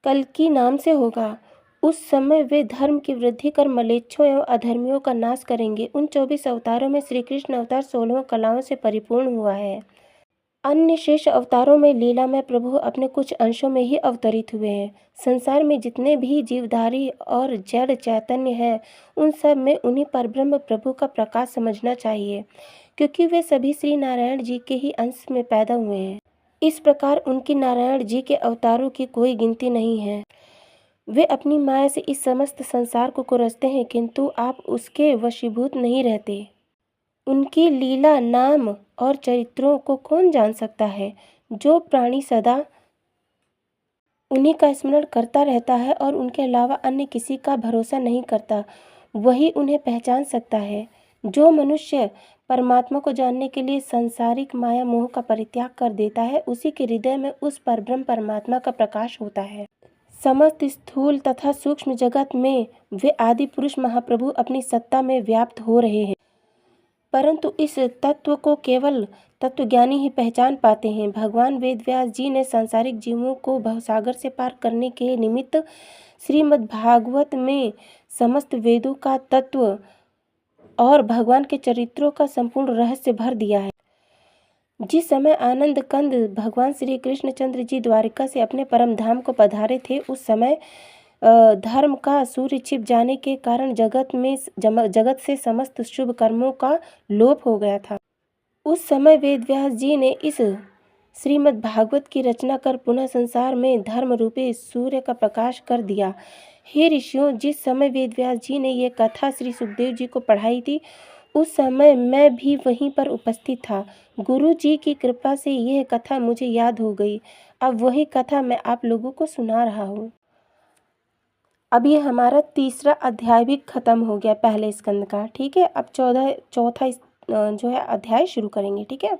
कल्कि नाम से होगा। उस समय वे धर्म की वृद्धि कर मलेच्छों एवं अधर्मियों का नाश करेंगे। उन 24 अवतारों में श्री कृष्ण अवतार 16 कलाओं से परिपूर्ण हुआ है। अन्य शेष अवतारों में लीलामय प्रभु अपने कुछ अंशों में ही अवतरित हुए हैं। संसार में जितने भी जीवधारी और जड़ चैतन्य हैं, उन सब में उन्हीं परब्रह्म प्रभु का प्रकाश समझना चाहिए, क्योंकि वे सभी श्री नारायण जी के ही अंश में पैदा हुए हैं। इस प्रकार उनकी नारायण जी के अवतारों की कोई गिनती नहीं है। वे अपनी माया से इस समस्त संसार को कुरसते हैं, किंतु आप उसके वशीभूत नहीं रहते। उनकी लीला, नाम और चरित्रों को कौन जान सकता है? जो प्राणी सदा उन्हीं का स्मरण करता रहता है और उनके अलावा अन्य किसी का भरोसा नहीं करता, वही उन्हें पहचान सकता है। जो मनुष्य परमात्मा को जानने के लिए सांसारिक माया मोह का परित्याग कर देता है, उसी के हृदय में उस परब्रह्म परमात्मा का प्रकाश होता है। समस्त स्थूल तथा सूक्ष्म जगत में वे आदि पुरुष महाप्रभु अपनी सत्ता में व्याप्त हो रहे हैं, परंतु इस तत्व को केवल तत्वज्ञानी ही पहचान पाते हैं। भगवान वेदव्यास जी ने सांसारिक जीवों को भवसागर से पार करने के निमित्त श्रीमद्भागवत में समस्त वेदों का तत्व और भगवान के चरित्रों का संपूर्ण रहस्य भर दिया है। जिस समय आनंद कंद भगवान श्री कृष्णचंद्र जी द्वारिका से अपने परम धाम को पधारे थे, उस समय धर्म का सूर्य छिप जाने के कारण जगत से समस्त शुभ कर्मों का लोप हो गया था। उस समय वेदव्यास जी ने इस श्रीमद् भागवत की रचना कर पुनः संसार में धर्म रूपी सूर्य का प्रकाश कर दिया। हे ऋषियों, जिस समय वेदव्यास जी ने ये कथा श्री सुखदेव जी को पढ़ाई थी, उस समय मैं भी वहीं पर उपस्थित था। गुरु जी की कृपा से यह कथा मुझे याद हो गई। अब वही कथा मैं आप लोगों को सुना रहा हूँ। अब ये हमारा तीसरा अध्याय भी खत्म हो गया पहले स्कंद का। ठीक है, अब चौथा जो है अध्याय शुरू करेंगे। ठीक है।